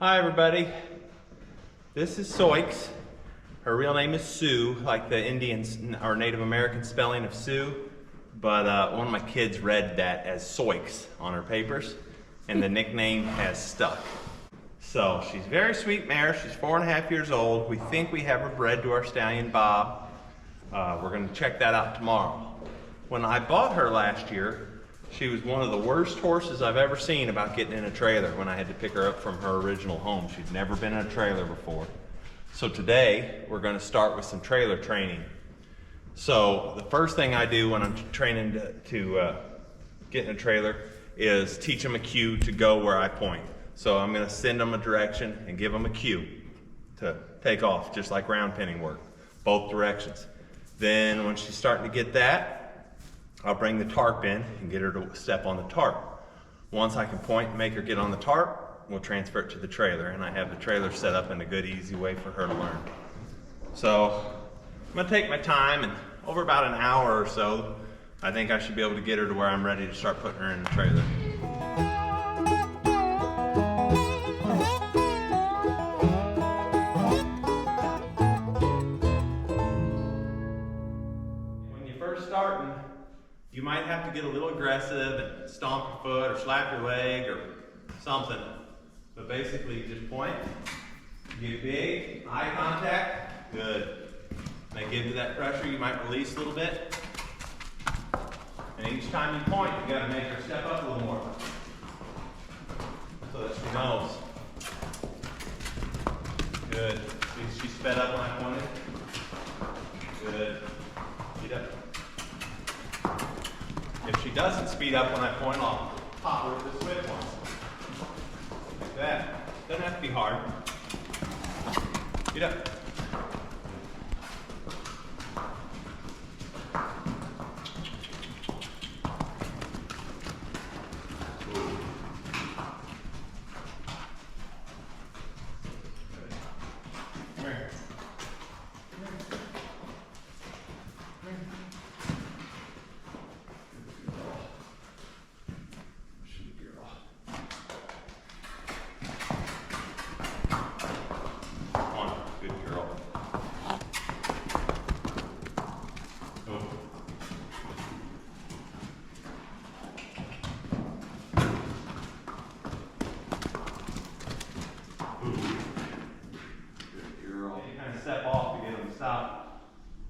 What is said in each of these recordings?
Hi everybody, this is Soix. Her real name is Sue, like the Indians or Native American spelling of Sue, but one of my kids read that as Soix on her papers, and the nickname has stuck. So she's a very sweet mare. She's 4.5 years old. We think we have her bred to our stallion Bob. We're going to check that out tomorrow. When I bought her last year, she was one of the worst horses I've ever seen about getting in a trailer when I had to pick her up from her original home. She'd never been in a trailer before. So today, we're going to start with some trailer training. So the first thing I do when I'm training to get in a trailer is teach them a cue to go where I point. So I'm going to send them a direction and give them a cue to take off, just like round pinning work, both directions. Then when she's starting to get that, I'll bring the tarp in and get her to step on the tarp. Once I can point and make her get on the tarp, we'll transfer it to the trailer, and I have the trailer set up in a good, easy way for her to learn. So I'm gonna take my time, and over about an hour or so, I think I should be able to get her to where I'm ready to start putting her in the trailer. When you're first starting, you might have to get a little aggressive and stomp your foot or slap your leg or something. But basically, just point, get big, eye contact, good. And they give you that pressure, you might release a little bit. And each time you point, you gotta make her step up a little more. So that she knows. Good. See, she sped up when I pointed. Good. Speed up. If she doesn't speed up when I point, I'll pop her with the switch one. Like that. Doesn't have to be hard. Get up. Come here. Step off to get him to stop.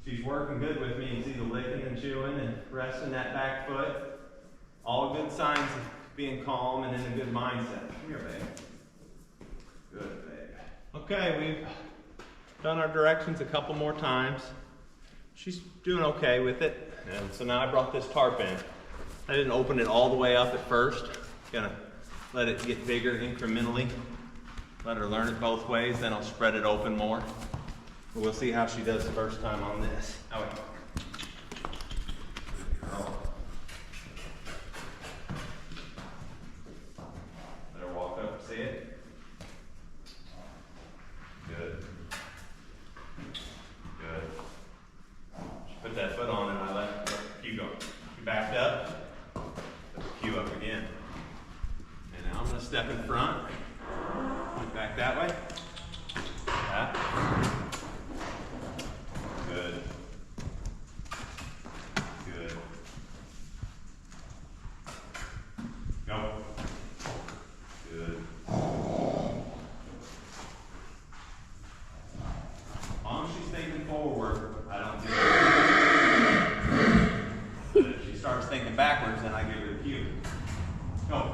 She's working good with me. He's either licking and chewing and resting that back foot. All good signs of being calm and in a good mindset. Come here, babe. Good, babe. Okay, we've done our directions a couple more times. She's doing okay with it. And so now I brought this tarp in. I didn't open it all the way up at first. Gonna let it get bigger incrementally. Let her learn it both ways, then I'll spread it open more. We'll see how she does the first time on this. Oh, wait. Let her walk up and see it. Good. Good. She put that foot on and I let the cue go. She backed up, let the cue up again. And now I'm going to step in front. Back that way. That. Good. Good. Go. Good. As long as she's thinking forward, I don't give her. But if she starts thinking backwards, then I give her the cue. Go.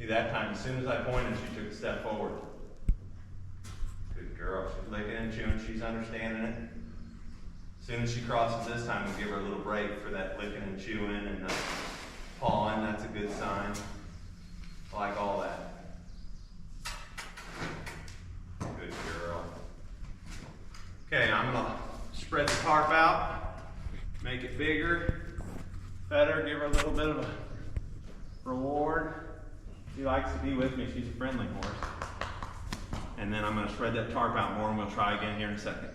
See, that time, as soon as I pointed, she took a step forward. Good girl. She's licking and chewing. She's understanding it. As soon as she crosses this time, we'll give her a little break for that licking and chewing and pawing. That's a good sign. I like all that. Good girl. Okay, I'm gonna spread the tarp out, make it bigger, better, give her a little bit of a reward. She likes to be with me. She's a friendly horse. And then I'm gonna spread that tarp out more and we'll try again here in a second.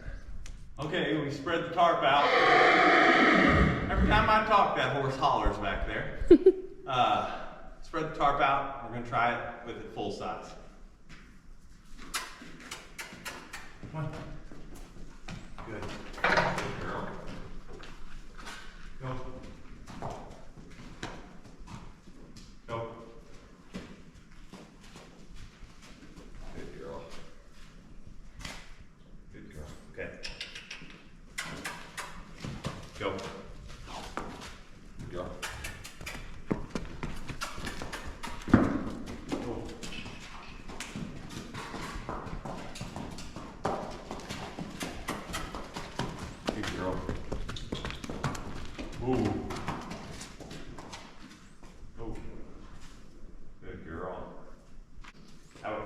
Okay, we spread the tarp out. Every time I talk, that horse hollers back there. Spread the tarp out. We're gonna try it with it full size. Come on. Good. Good girl. Go. Go. Good girl. Good girl. Okay. Go. Good girl. Good girl. Ooh. Oh. Good girl. That way.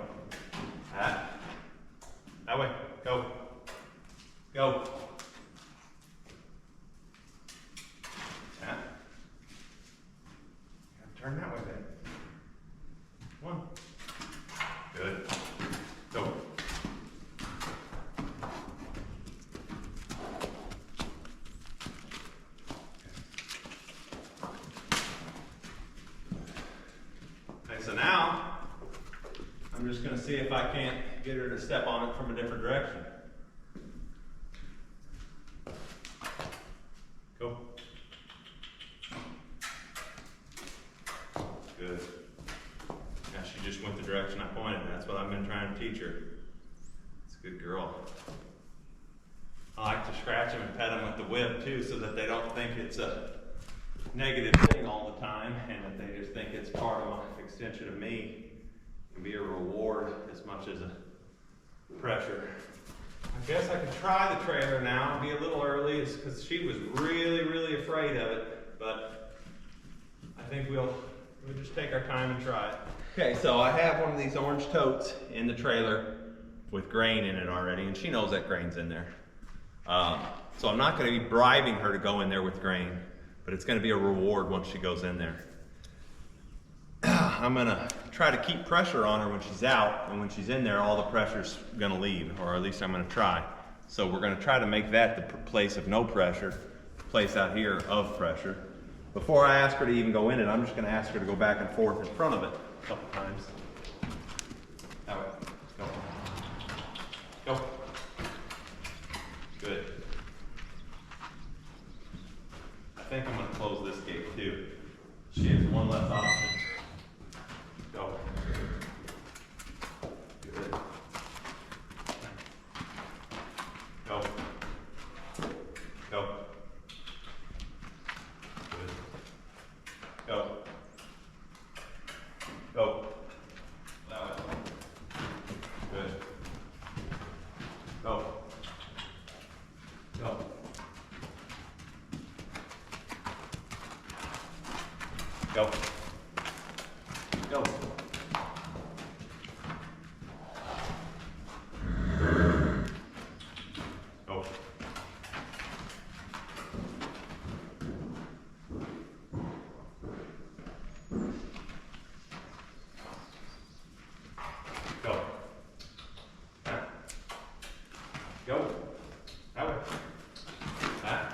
That way. Go. Go. Turn that way then. Come on. Good. Go. Okay, so now I'm just going to see if I can't get her to step on it from a different direction. Go. Good. Now she just went the direction I pointed. That's what I've been trying to teach her. It's a good girl. I like to scratch them and pet them with the whip too, so that they don't think it's a negative thing all the time, and that they just think it's part of an extension of me. It can be a reward as much as a pressure. I guess I could try the trailer now. It'd be a little early because she was really, really afraid of it, but I think we'll just take our time and try it. Okay, so I have one of these orange totes in the trailer with grain in it already, and she knows that grain's in there. So I'm not going to be bribing her to go in there with grain, but it's going to be a reward once she goes in there. I'm going to try to keep pressure on her when she's out, and when she's in there, all the pressure's going to leave, or at least I'm going to try. So we're going to try to make that the place of no pressure, the place out here of pressure. Before I ask her to even go in it, I'm just going to ask her to go back and forth in front of it a couple times. That way. Go. Go. Good. I think I'm going to close this gate too. She has one less option. Go. Good. Go. Go. Good. Go. Go. That way. Good. Go. Go. Go. Go. Go. Go. Go. That way. That.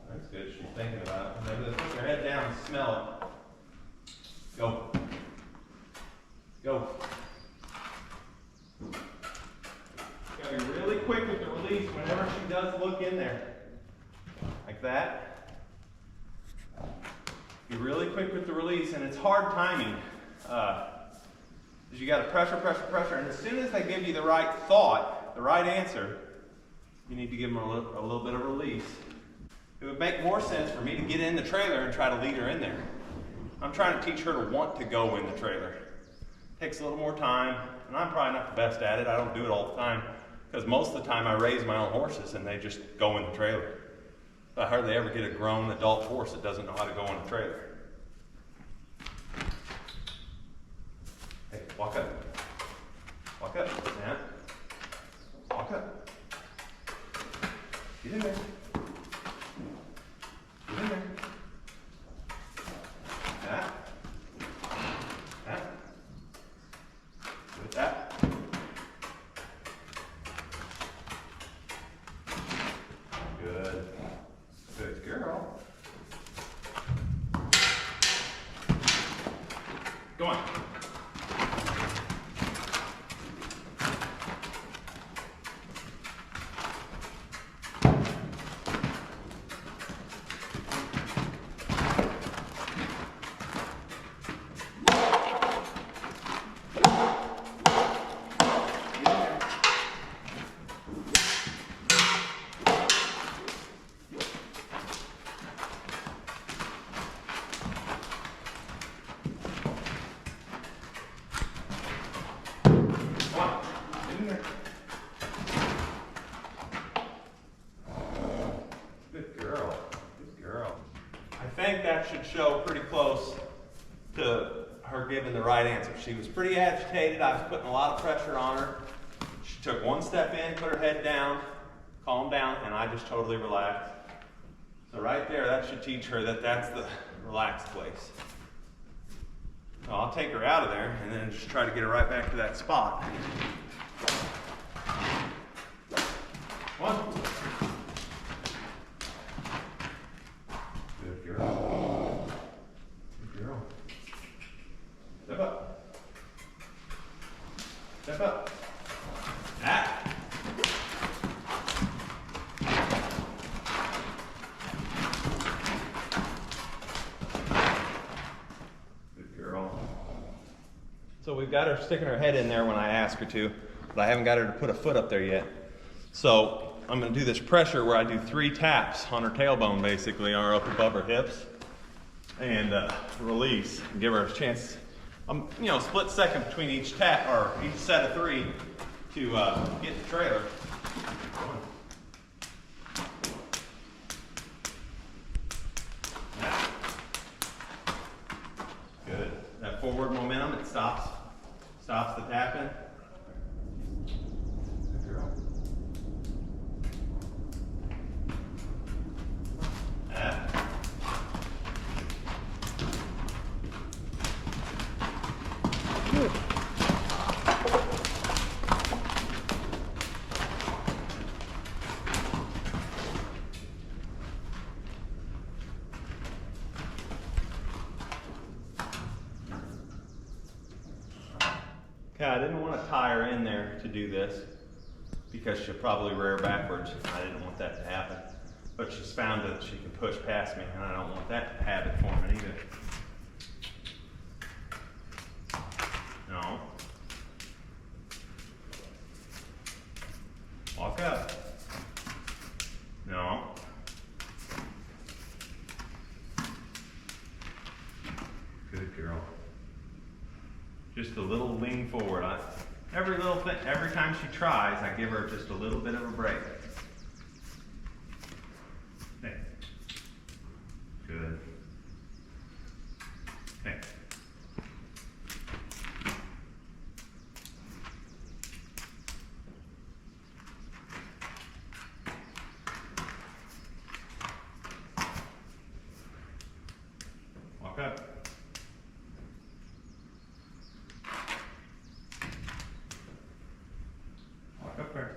That's good. She's thinking about it. Maybe put her head down and smell it. Go. Go. Gotta be really quick with the release whenever she does look in there. Like that. Be really quick with the release, and it's hard timing. You gotta pressure, pressure, pressure, and as soon as they give you the right thought, the right answer, you need to give them a little bit of release. it would make more sense for me to get in the trailer and try to lead her in there. I'm trying to teach her to want to go in the trailer. Takes a little more time, and I'm probably not the best at it. I don't do it all the time, because most of the time I raise my own horses and they just go in the trailer. I hardly ever get a grown adult horse that doesn't know how to go in a trailer. Hey, walk up. Walk up, Sam. Walk up. Get in there. Get in there. That. That. With that. Good. Good girl. Go on. I think that should show pretty close to her giving the right answer. She was pretty agitated. I was putting a lot of pressure on her. She took one step in, put her head down, calmed down, and I just totally relaxed. So right there, that should teach her that that's the relaxed place. So I'll take her out of there and then just try to get her right back to that spot. One. Good girl. Good girl. Step up. Step up. That. Good girl. So we've got her sticking her head in there when I ask her to, but I haven't got her to put a foot up there yet. So I'm going to do this pressure where I do 3 taps on her tailbone, basically, or up above her hips, and release, and give her a chance. Split second between each tap or each set of 3 to get the trailer. Good. That forward momentum, it stops the tapping. Good girl. Okay, I didn't want to tie her in there to do this because she'll probably rear backwards. I didn't want that to happen. But she's found that she can push past me, and I don't want that habit forming either. No. Walk up. No. Good girl. Just a little lean forward. Every little thing, every time she tries, I give her just a little bit of a break. Hey. Good. Hey. Walk up. Walk up there.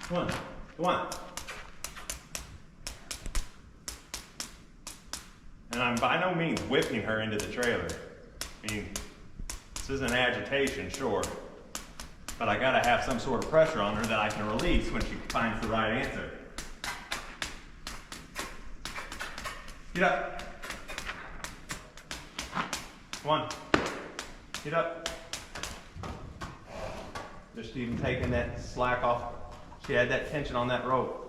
One. One. And I'm by no means whipping her into the trailer. I mean, this isn't agitation, sure, but I gotta have some sort of pressure on her that I can release when she finds the right answer. Get up. One. Get up. Just even taking that slack off She had that tension on that rope.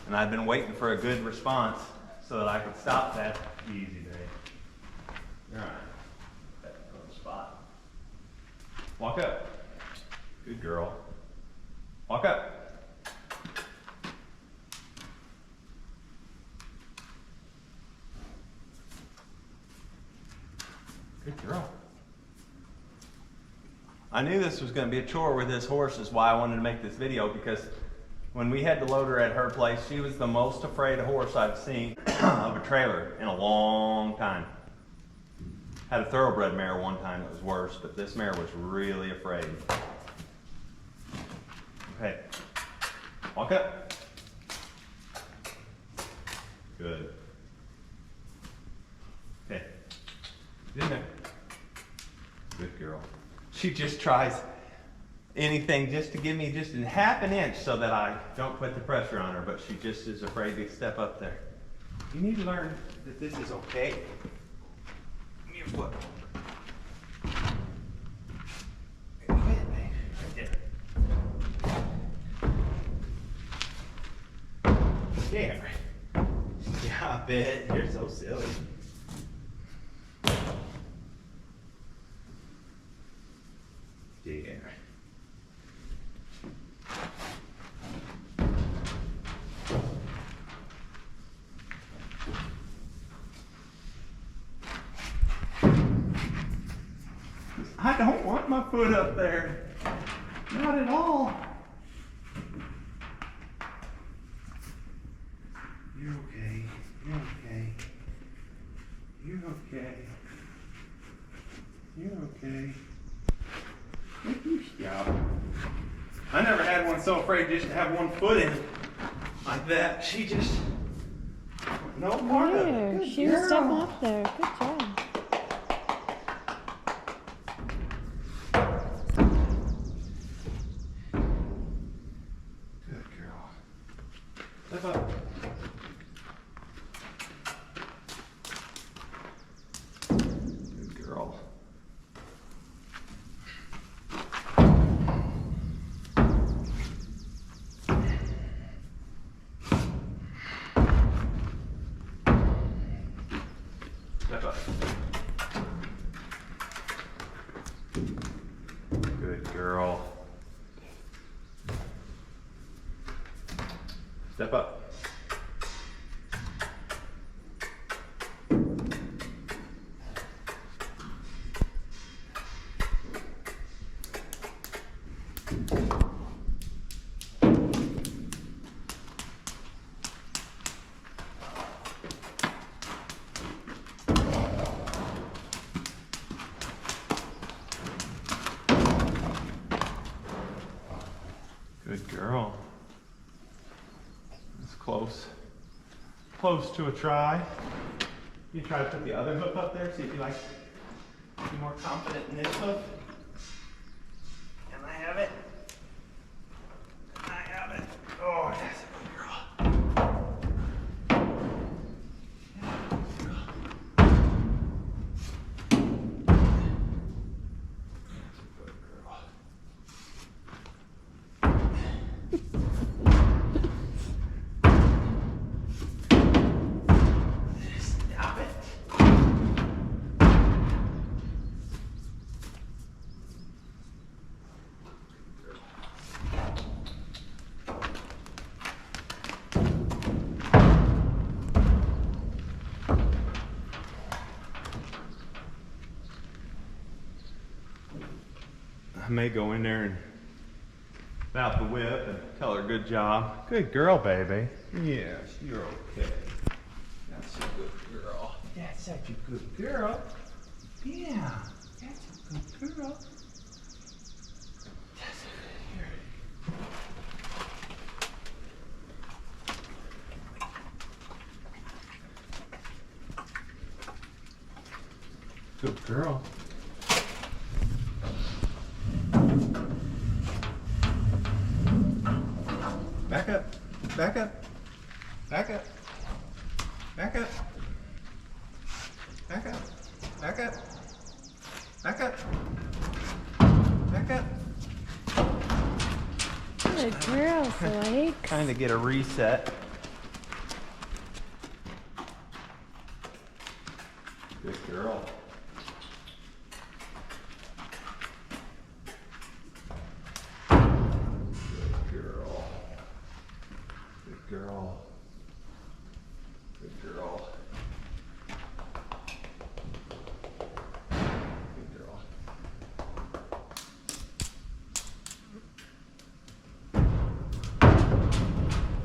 And I've been waiting for a good response so that I could stop that. Easy, babe. All right. That little spot. Walk up. Good girl. Walk up. Good girl. I knew this was going to be a chore with this horse, is why I wanted to make this video, because when we had to load her at her place, she was the most afraid horse I've seen of a trailer in a long time. Had a thoroughbred mare one time that was worse, but this mare was really afraid. Okay, walk up. Good. Okay, get in there. Good girl. She just tries anything just to give me just a half an inch so that I don't put the pressure on her, but she just is afraid to step up there. You need to learn that this is okay. Give me your foot. Go ahead, babe. Right there. There. Yeah, I bet. You're so silly. There. I don't want my foot up there. Not at all. You're okay. You're okay. You're okay. You're okay. Yeah. I never had one so afraid just to have one foot in like that. She just, no part of it. She was stepping up there. Good job. Good girl. Step up. Good girl. Step up. Good girl. Step up. Good girl. That's close. Close to a try. You try to put the other hoof up there, see if you like be more confident in this hoof. And I have it. I have it. Oh, that's a good girl. Yeah, good girl. That's a good girl. Stop it. I may go in there and mouth the whip and tell her good job. Good girl, baby. Yes, you're okay. That's a good girl. That's such a good girl. Yeah, that's a good girl. That's a good girl. Good girl. Back up, back up, back up, back up, back up, back up, back up, back up. Good girl, Zoe. Kind of get a reset. Good girl. Good girl. Good girl. Good girl. Good girl.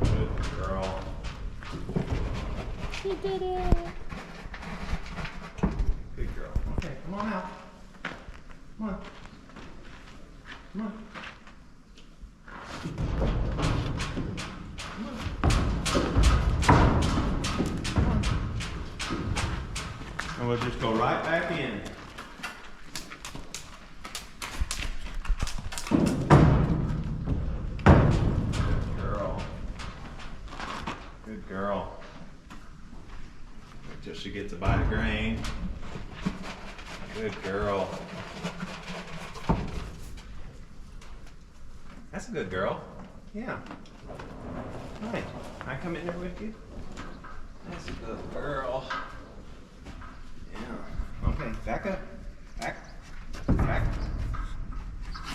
Good girl. She did it. Good girl. Okay, come on out. Come on. Come on. And we'll just go right back in. Good girl. Good girl. Wait till she gets a bite of grain. Good girl. That's a good girl. Yeah. Right. Can I come in there with you? That's a good girl. Yeah. Okay, back up. Back. Back.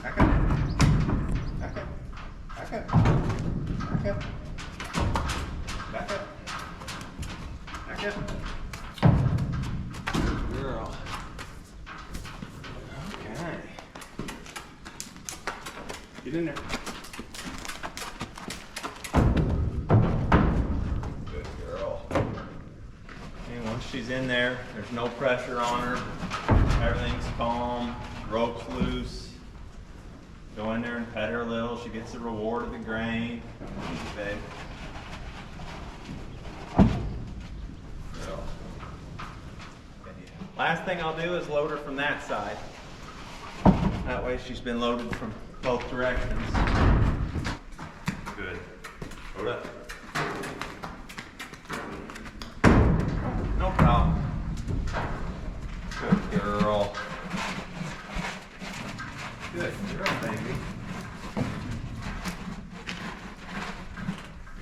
Back up. Back up. Back up. Back up. Back up. Back up. Good girl. Okay. Get in there. Good girl. And once she's in there, there's no pressure on her. Everything's calm. Rope's loose. Go in there and pet her a little. She gets the reward of the grain. Easy, babe. Girl. Last thing I'll do is load her from that side. That way she's been loaded from both directions. Good. Load up. No problem. Good girl. Good girl, baby.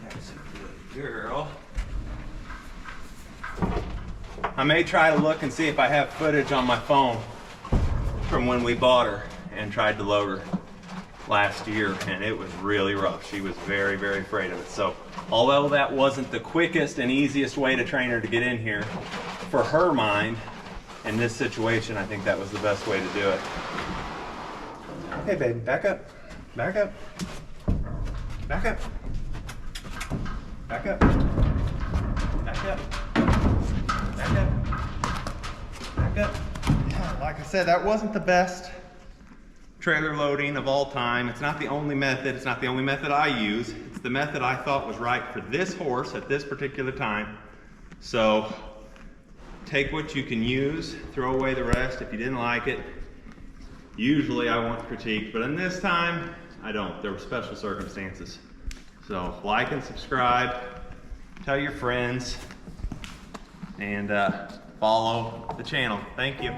That's a good girl. I may try to look and see if I have footage on my phone from when we bought her and tried to load her last year, and it was really rough. She was very, very afraid of it. So although that wasn't the quickest and easiest way to train her to get in here, for her mind, in this situation, I think that was the best way to do it. Okay, baby, back up. Back up. Back up. Back up. Back up. Back up. Back up. Yeah, like I said, that wasn't the best trailer loading of all time. It's not the only method. It's not the only method I use. It's the method I thought was right for this horse at this particular time. So take what you can use, throw away the rest if you didn't like it. Usually I want critique, but in this time, I don't. There were special circumstances. So like and subscribe, tell your friends, and follow the channel. Thank you.